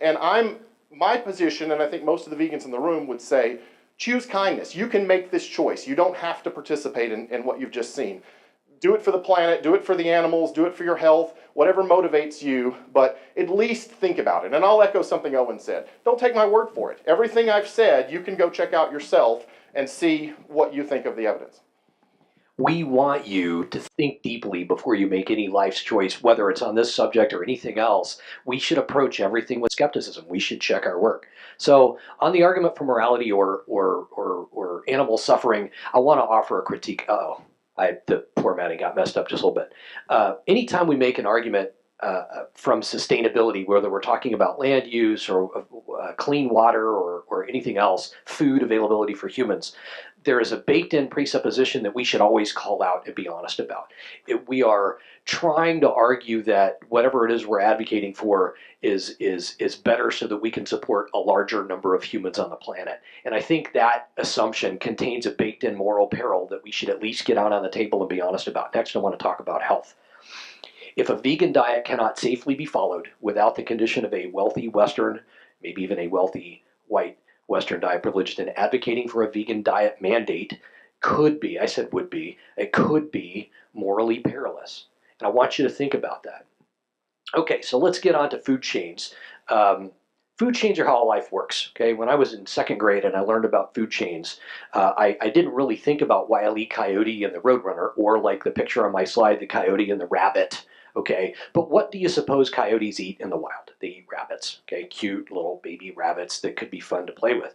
S2: my position, and I think most of the vegans in the room would say, choose kindness. You can make this choice. You don't have to participate in what you've just seen. Do it for the planet, do it for the animals, do it for your health, whatever motivates you, but at least think about it. And I'll echo something Owen said. Don't take my word for it. Everything I've said, you can go check out yourself and see what you think of the evidence.
S3: We want you to think deeply before you make any life's choice, whether it's on this subject or anything else. We should approach everything with skepticism. We should check our work. So on the argument for morality or animal suffering, I want to offer a critique. The formatting got messed up just a little bit. Anytime we make an argument from sustainability, whether we're talking about land use or clean water or anything else, food availability for humans, there is a baked-in presupposition that we should always call out and be honest about. We are trying to argue that whatever it is we're advocating for is better so that we can support a larger number of humans on the planet. And I think that assumption contains a baked-in moral peril that we should at least get out on the table and be honest about. Next, I want to talk about health. If a vegan diet cannot safely be followed without the condition of a wealthy Western, maybe even a wealthy white Western diet privilege, then advocating for a vegan diet mandate could be, I said would be, it could be morally perilous. And I want you to think about that. Okay, so let's get on to food chains. Food chains are how life works. Okay, when I was in second grade and I learned about food chains, I didn't really think about Wile E. Coyote and the Roadrunner, or like the picture on my slide, the coyote and the rabbit. Okay, but what do you suppose coyotes eat in the wild? They eat rabbits. Okay, cute little baby rabbits that could be fun to play with.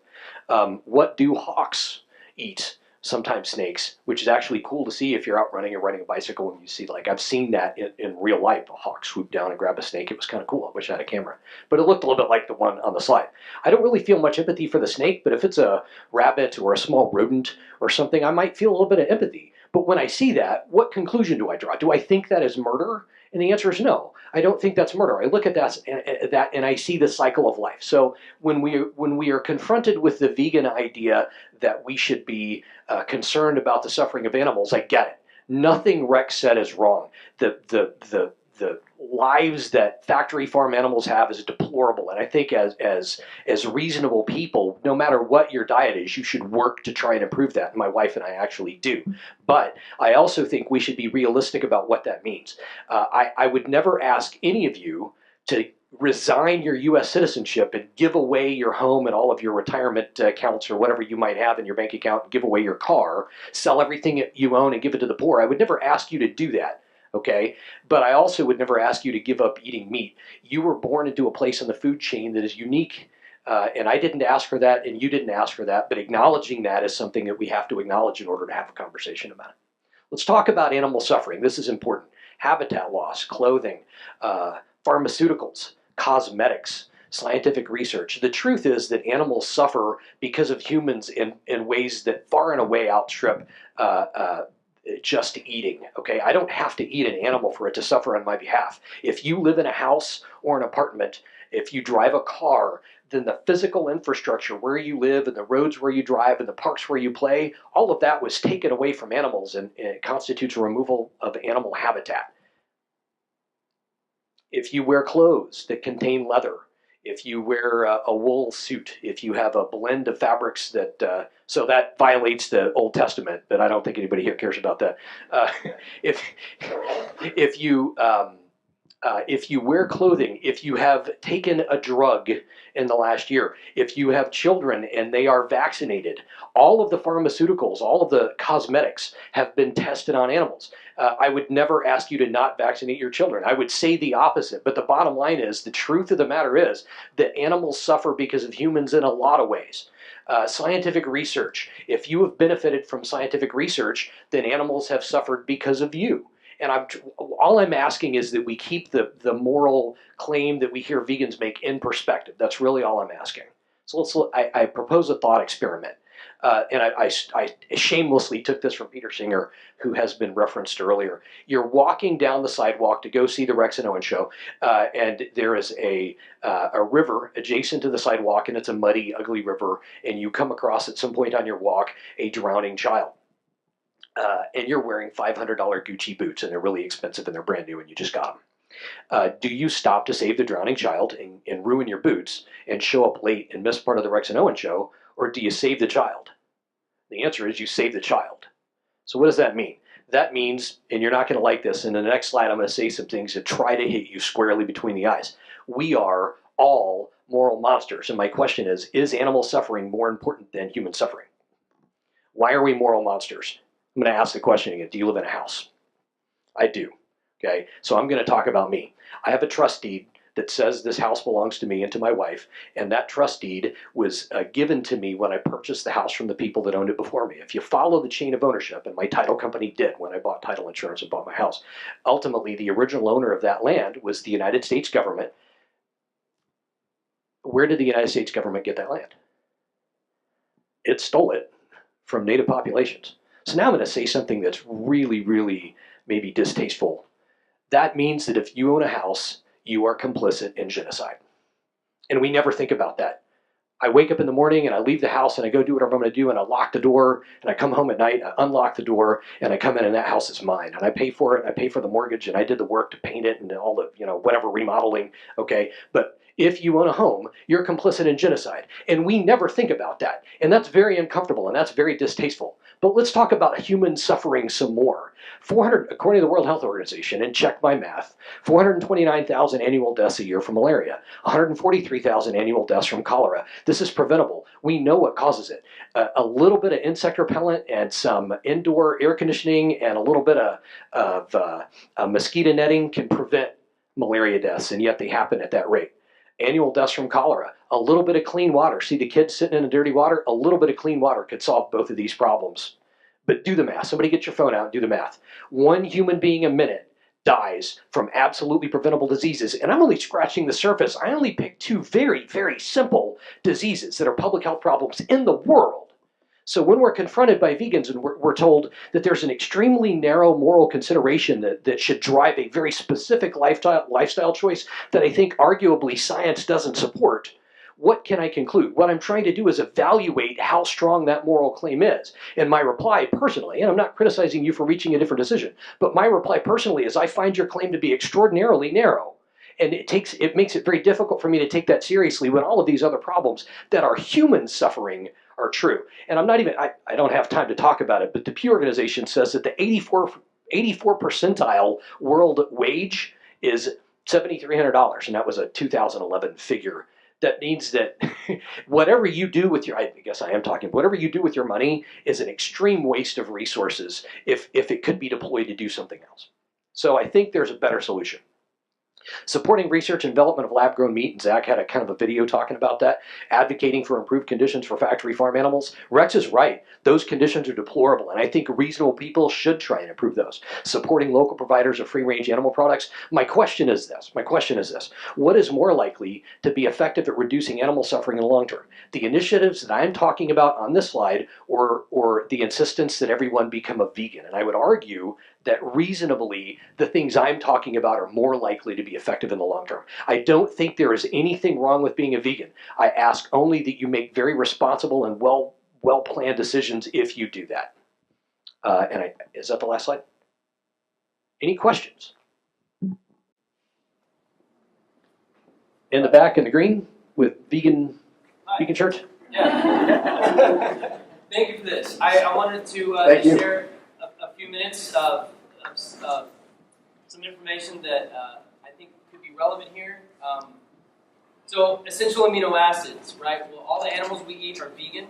S3: What do hawks eat? Sometimes snakes, which is actually cool to see if you're out running or riding a bicycle and you see, like, I've seen that in real life. A hawk swoop down and grab a snake. It was kind of cool. I wish I had a camera. But it looked a little bit like the one on the slide. I don't really feel much empathy for the snake, but if it's a rabbit or a small rodent or something, I might feel a little bit of empathy. But when I see that, what conclusion do I draw? Do I think that is murder? And the answer is no. I don't think that's murder. I look at that and I see the cycle of life. So when we are confronted with the vegan idea that we should be concerned about the suffering of animals, I get it. Nothing Rex said is wrong. The lives that factory farm animals have is deplorable, and I think as reasonable people, no matter what your diet is, you should work to try and improve that. And my wife and I actually do. But I also think we should be realistic about what that means. I would never ask any of you to resign your U.S. citizenship and give away your home and all of your retirement accounts or whatever you might have in your bank account, give away your car, sell everything you own and give it to the poor. I would never ask you to do that. Okay, but I also would never ask you to give up eating meat. You were born into a place in the food chain that is unique, and I didn't ask for that, and you didn't ask for that, but acknowledging that is something that we have to acknowledge in order to have a conversation about it. Let's talk about animal suffering. This is important. Habitat loss, clothing, pharmaceuticals, cosmetics, scientific research. The truth is that animals suffer because of humans in ways that far and away outstrip just eating. Okay, I don't have to eat an animal for it to suffer on my behalf. If you live in a house or an apartment, if you drive a car, then the physical infrastructure where you live and the roads where you drive and the parks where you play, all of that was taken away from animals, and it constitutes a removal of animal habitat. If you wear clothes that contain leather, if you wear a wool suit, if you have a blend of fabrics that, so that violates the Old Testament, but I don't think anybody here cares about that. If you wear clothing, if you have taken a drug in the last year, if you have children and they are vaccinated, all of the pharmaceuticals, all of the cosmetics have been tested on animals. I would never ask you to not vaccinate your children. I would say the opposite. But the bottom line is, the truth of the matter is that animals suffer because of humans in a lot of ways. Scientific research. If you have benefited from scientific research, then animals have suffered because of you. And all I'm asking is that we keep the moral claim that we hear vegans make in perspective. That's really all I'm asking. So I propose a thought experiment. And I shamelessly took this from Peter Singer, who has been referenced earlier. You're walking down the sidewalk to go see the Rex and Owen show, and there is a river adjacent to the sidewalk, and it's a muddy, ugly river, and you come across at some point on your walk a drowning child. And you're wearing $500 Gucci boots, and they're really expensive, and they're brand new, and you just got them. Do you stop to save the drowning child and ruin your boots and show up late and miss part of the Rex and Owen show, or do you save the child? The answer is you save the child. So what does that mean? That means, and you're not going to like this, in the next slide I'm going to say some things that try to hit you squarely between the eyes. We are all moral monsters, and my question is animal suffering more important than human suffering? Why are we moral monsters? I'm going to ask the question again. Do you live in a house? I do. Okay, so I'm going to talk about me. I have a trust deed that says this house belongs to me and to my wife, and that trust deed was given to me when I purchased the house from the people that owned it before me. If you follow the chain of ownership, and my title company did when I bought title insurance and bought my house, ultimately the original owner of that land was the United States government. Where did the United States government get that land? It stole it from native populations. So now I'm going to say something that's really, really maybe distasteful. That means that if you own a house, you are complicit in genocide. And we never think about that. I wake up in the morning and I leave the house and I go do whatever I'm going to do and I lock the door and I come home at night, I unlock the door and I come in and that house is mine and I pay for it and I pay for the mortgage and I did the work to paint it and all the, whatever remodeling, okay? But if you own a home, you're complicit in genocide. And we never think about that. And that's very uncomfortable and that's very distasteful. But let's talk about human suffering some more. 400, according to the World Health Organization, and check my math, 429,000 annual deaths a year from malaria, 143,000 annual deaths from cholera. This is preventable. We know what causes it. A little bit of insect repellent and some indoor air conditioning and a little bit of mosquito netting can prevent malaria deaths, and yet they happen at that rate. Annual deaths from cholera, a little bit of clean water. See the kids sitting in the dirty water? A little bit of clean water could solve both of these problems. But do the math. Somebody get your phone out and do the math. One human being a minute dies from absolutely preventable diseases. And I'm only scratching the surface. I only picked two very, very simple diseases that are public health problems in the world. So when we're confronted by vegans and we're told that there's an extremely narrow moral consideration that should drive a very specific lifestyle choice that I think arguably science doesn't support, what can I conclude? What I'm trying to do is evaluate how strong that moral claim is. And my reply personally, and I'm not criticizing you for reaching a different decision, but my reply personally is I find your claim to be extraordinarily narrow. And it makes it very difficult for me to take that seriously when all of these other problems that are human suffering are true. And I don't have time to talk about it, but the Pew Organization says that the 84 percentile world wage is $7,300, and that was a 2011 figure. That means that whatever you do with whatever you do with your money is an extreme waste of resources if it could be deployed to do something else. So I think there's a better solution. Supporting research and development of lab-grown meat, and Zach had a kind of a video talking about that, advocating for improved conditions for factory farm animals. Rex is right. Those conditions are deplorable, and I think reasonable people should try and improve those. Supporting local providers of free-range animal products. My question is this. What is more likely to be effective at reducing animal suffering in the long term? The initiatives that I'm talking about on this slide or the insistence that everyone become a vegan? And I would argue that reasonably, the things I'm talking about are more likely to be effective in the long term. I don't think there is anything wrong with being a vegan. I ask only that you make very responsible and well-planned decisions if you do that. Is that the last slide? Any questions? In the back in the green with vegan shirt?
S4: Yeah. Thank you for this. I wanted to share a few minutes of some information that I think could be relevant here. So essential amino acids, right? Well, all the animals we eat are vegan.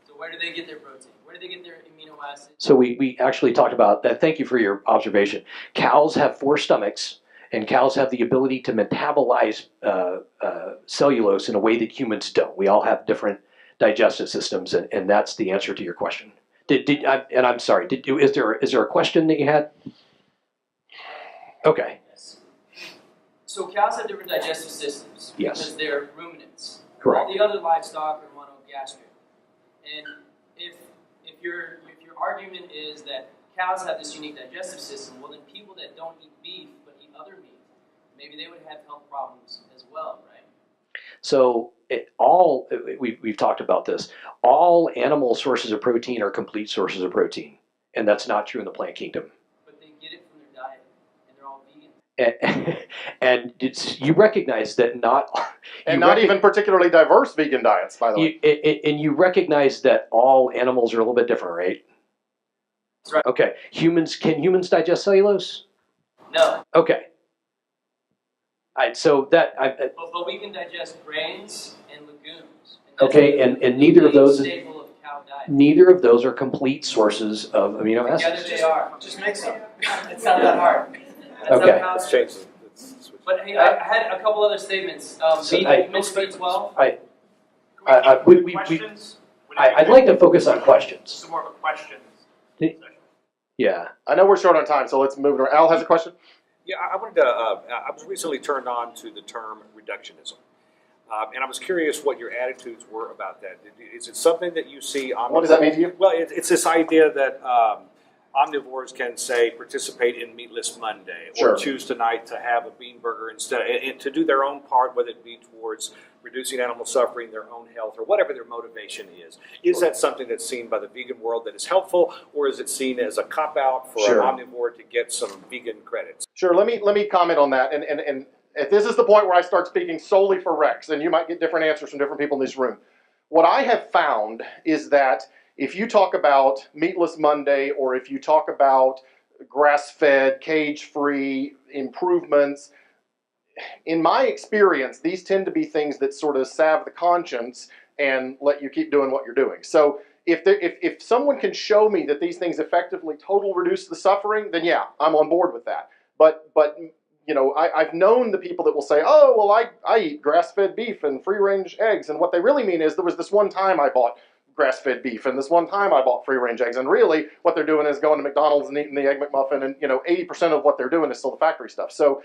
S4: So where do they get their protein? Where do they get their amino acids?
S3: So we actually talked about that. Thank you for your observation. Cows have 4 stomachs, and cows have the ability to metabolize cellulose in a way that humans don't. We all have different digestive systems, and that's the answer to your question. I'm sorry. Is there a question that you had? Okay.
S4: Yes. So cows have different digestive systems because they're ruminants.
S3: Correct.
S4: All the other livestock are monogastric. And if your argument is that cows have this unique digestive system, well then people that don't eat beef but eat other meat, maybe they would have health problems as well, right?
S3: So we've talked about this. All animal sources of protein are complete sources of protein, and that's not true in the plant kingdom.
S4: But they get it from their diet, and they're all vegan.
S3: And you recognize that not
S2: even particularly diverse vegan diets, by the way.
S3: And you recognize that all animals are a little bit different, right?
S4: That's right.
S3: Okay. Can humans digest cellulose?
S4: No.
S3: Okay. All right, so
S4: but we can digest grains and legumes.
S3: And neither of those.
S4: Staple of cow diet.
S3: Neither of those are complete sources of amino
S4: Together
S3: acids.
S4: they are. Just mix them. It's not that hard. That's
S3: Okay.
S4: how
S1: Let's change it.
S4: But hey, I had a couple other statements.
S3: So
S4: You
S3: I-
S4: mentioned B12.
S5: Questions?
S3: I'd like to focus on questions.
S5: This is more of a question.
S3: Yeah.
S2: I know we're short on time, so let's move it around. Al has a question?
S6: Yeah, I wanted to. I was recently turned on to the term reductionism, and I was curious what your attitudes were about that. Is it something that you see?
S2: What does that mean to you?
S6: Well, it's this idea that omnivores can say participate in Meatless Monday,
S2: Sure.
S6: or choose tonight to have a bean burger instead, and to do their own part, whether it be towards reducing animal suffering, their own health, or whatever their motivation is. Is that something that's seen by the vegan world that is helpful, or is it seen as a cop-out for
S2: Sure.
S6: an omnivore to get some vegan credits?
S2: Sure, let me comment on that. And if this is the point where I start speaking solely for Rex, and you might get different answers from different people in this room. What I have found is that if you talk about Meatless Monday, or if you talk about grass-fed, cage-free improvements, in my experience, these tend to be things that sort of salve the conscience and let you keep doing what you're doing. So if someone can show me that these things effectively total reduce the suffering, then yeah, I'm on board with that. But you know, I've known the people that will say, oh, well, I eat grass-fed beef and free-range eggs, and what they really mean is there was this one time I bought grass-fed beef, and this one time I bought free-range eggs, and really what they're doing is going to McDonald's and eating the Egg McMuffin, and you know, 80% of what they're doing is still the factory stuff. So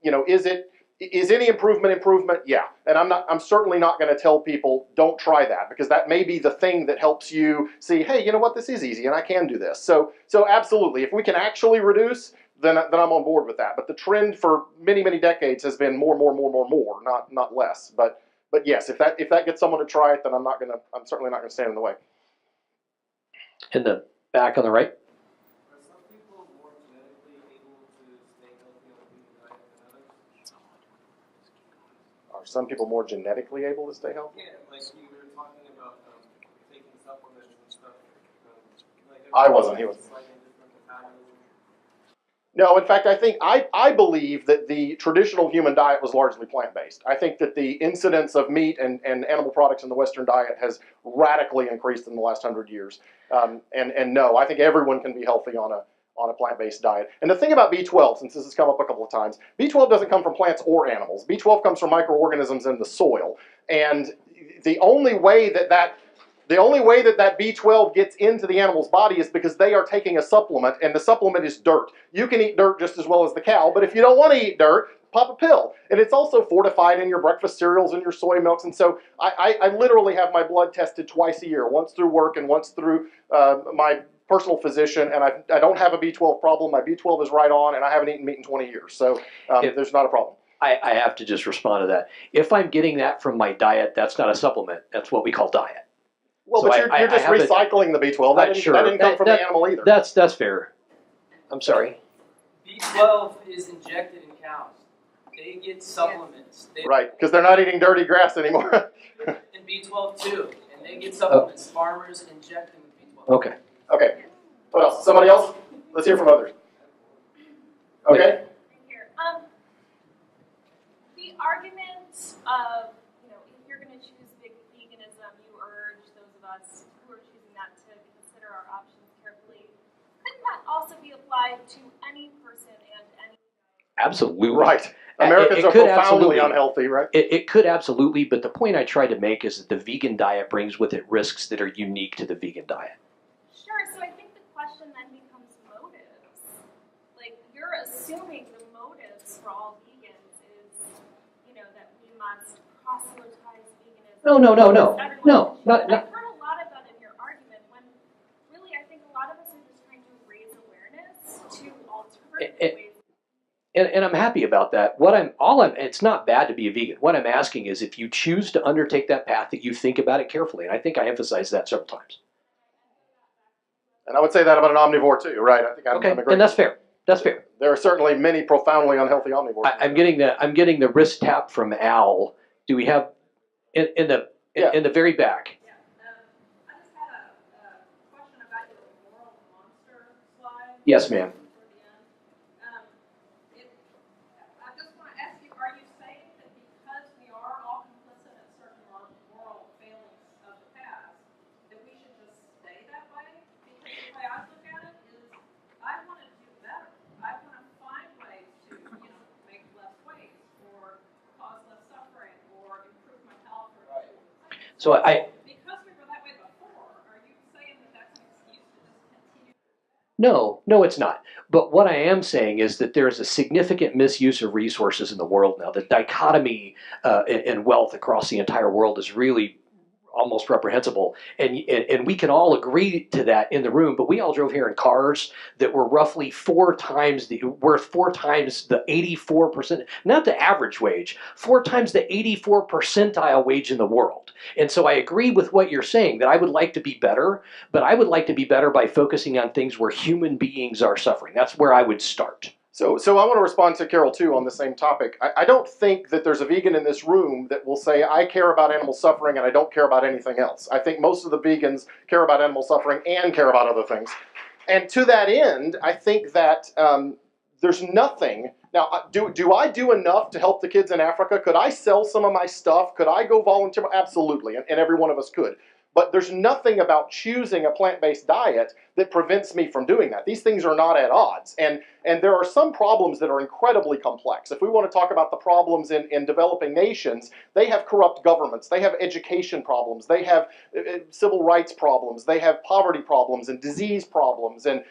S2: you know, is any improvement? Yeah. And I'm certainly not going to tell people don't try that, because that may be the thing that helps you see, hey, you know what, this is easy and I can do this. So absolutely, if we can actually reduce, then I'm on board with that. But the trend for many decades has been more, not less. But yes, if that gets someone to try it, then I'm certainly not going to stand in the way.
S3: In the back on the right.
S7: Are some people more genetically able to stay healthy on a vegan diet than others?
S2: Are some people more genetically able to stay healthy?
S7: Yeah, like you were talking about taking supplements and stuff. Like
S2: I wasn't, he was.
S7: Slightly different metabolism.
S2: No, in fact, I believe that the traditional human diet was largely plant-based. I think that the incidence of meat and animal products in the Western diet has radically increased in the last 100 years. And no, I think everyone can be healthy on a plant-based diet. And the thing about B12, since this has come up a couple of times, B12 doesn't come from plants or animals. B12 comes from microorganisms in the soil. And the only way that B12 gets into the animal's body is because they are taking a supplement, and the supplement is dirt. You can eat dirt just as well as the cow, but if you don't want to eat dirt, pop a pill. And it's also fortified in your breakfast cereals and your soy milks. And so I literally have my blood tested twice a year, once through work and once through my personal physician, and I don't have a B12 problem. My B12 is right on, and I haven't eaten meat in 20 years. So there's not a problem.
S3: I have to just respond to that. If I'm getting that from my diet, that's not a supplement. That's what we call diet.
S2: Well,
S3: So
S2: but you're just recycling the B12. That didn't come from the animal either.
S3: That's fair. I'm sorry.
S4: B12 is injected in cows. They get supplements.
S2: Right, because they're not eating dirty grass anymore.
S4: And B12 too. And they get supplements. Farmers inject them with B12.
S3: Okay.
S2: Okay. What else? Somebody else? Let's hear from others. Okay.
S8: Here. The argument of, you know, if you're going to choose veganism, you urge those of us who are choosing that to consider our options carefully. Couldn't that also be applied to any person and any?
S3: Absolutely.
S2: Right. Americans are profoundly unhealthy, right?
S3: It could absolutely, but the point I tried to make is that the vegan diet brings with it risks that are unique to the vegan diet.
S8: Sure, so I think the question then becomes motives. Like, you're assuming the motives for all vegans is, you know, that we must proselytize veganism.
S3: No.
S8: No,
S3: Not.
S8: I've heard a lot of that in your argument, when really I think a lot of us are just trying to raise awareness to alternative ways.
S3: And I'm happy about that. It's not bad to be a vegan. What I'm asking is if you choose to undertake that path, that you think about it carefully. And I think I emphasized that several times.
S2: And I would say that about an omnivore too, right? I think I'm
S3: Okay,
S2: agreeing.
S3: and that's fair. That's fair.
S2: There are certainly many profoundly unhealthy omnivores.
S3: I'm getting the wrist tap from Al. Do we have in the very back?
S9: Yeah. I just had a question about your moral monster slide.
S3: Yes, ma'am.
S9: I just want to ask you, are you saying that because we are all complicit in certain moral failings of the past, that we should just
S3: So
S9: Because we were that way before, are you saying that that's an excuse to just continue?
S3: No, it's not. But what I am saying is that there's a significant misuse of resources in the world now. The dichotomy in wealth across the entire world is really almost reprehensible, and we can all agree to that in the room. But we all drove here in cars that were roughly worth 4 times the 84%, not the average wage, 4 times the 84 percentile wage in the world. And so I agree with what you're saying, that I would like to be better, but I would like to be better by focusing on things where human beings are suffering. That's where I would start.
S2: So I want to respond to Carol too on the same topic. I don't think that there's a vegan in this room that will say, I care about animal suffering and I don't care about anything else. I think most of the vegans care about animal suffering and care about other things. And to that end, I think that there's nothing. Now, do I do enough to help the kids in Africa? Could I sell some of my stuff? Could I go volunteer? Absolutely, and every one of us could. But there's nothing about choosing a plant-based diet that prevents me from doing that. These things are not at odds. And there are some problems that are incredibly complex. If we want to talk about the problems in developing nations, they have corrupt governments, they have education problems, they have civil rights problems, they have poverty problems and disease problems and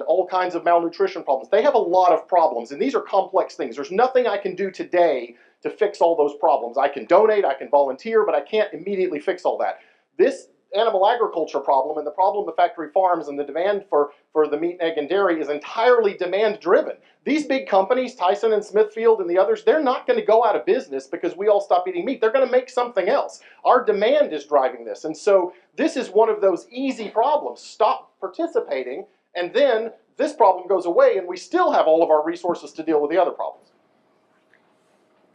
S2: all kinds of malnutrition problems. They have a lot of problems, and these are complex things. There's nothing I can do today to fix all those problems. I can donate, I can volunteer, but I can't immediately fix all that. This animal agriculture problem and the problem of factory farms and the demand for the meat, egg, and dairy is entirely demand driven. These big companies, Tyson and Smithfield and the others, they're not going to go out of business because we all stop eating meat. They're going to make something else. Our demand is driving this. And so this is one of those easy problems. Stop participating, and then this problem goes away, and we still have all of our resources to deal with the other problems.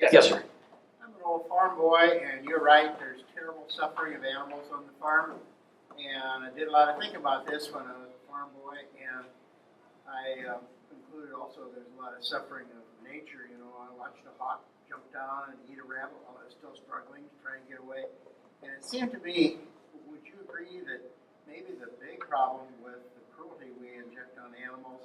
S3: Yes, sir.
S5: I'm an old farm boy, and you're right, there's terrible suffering of animals on the farm. And I did a lot of thinking about this when I was a farm boy, and I concluded also there's a lot of suffering of nature. You know, I watched a hawk jump down and eat a rabbit while I was still struggling to try and get away. And it seemed to me, would you agree that maybe the big problem with the cruelty we inject on animals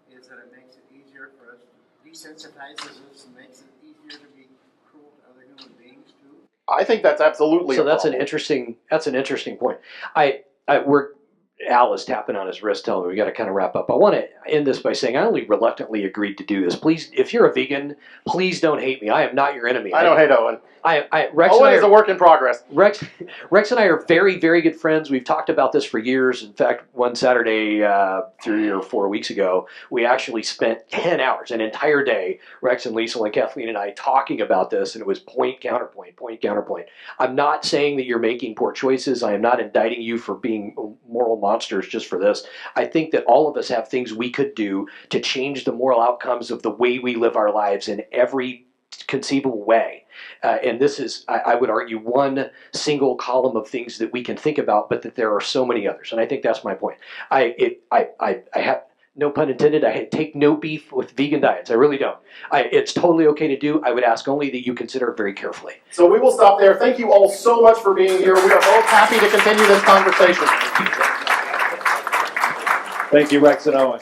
S5: is that it makes it easier for us, desensitizes us and makes it easier to be cruel to other human beings too?
S2: I think that's absolutely
S3: So
S2: a
S3: that's
S2: problem.
S3: an interesting point. Al is tapping on his wrist, telling me we got to kind of wrap up. I want to end this by saying I only reluctantly agreed to do this. Please, if you're a vegan, please don't hate me. I am not your enemy.
S2: I don't hate Owen.
S3: Rex
S2: Owen is a work in progress.
S3: Rex and I are very, very good friends. We've talked about this for years. In fact, one Saturday, 3 or 4 weeks ago, we actually spent 10 hours, an entire day, Rex and Liesl and Kathleen and I talking about this, and it was point, counterpoint, point, counterpoint. I'm not saying that you're making poor choices. I am not indicting you for being moral monsters just for this. I think that all of us have things we could do to change the moral outcomes of the way we live our lives in every conceivable way. And this is, I would argue, one single column of things that we can think about, but that there are so many others. And I think that's my point. I have, no pun intended, I take no beef with vegan diets. I really don't. It's totally okay to do. I would ask only that you consider it very carefully.
S2: So we will stop there. Thank you all so much for being here. We are both happy to continue this conversation.
S1: Thank you, Rex and Owen.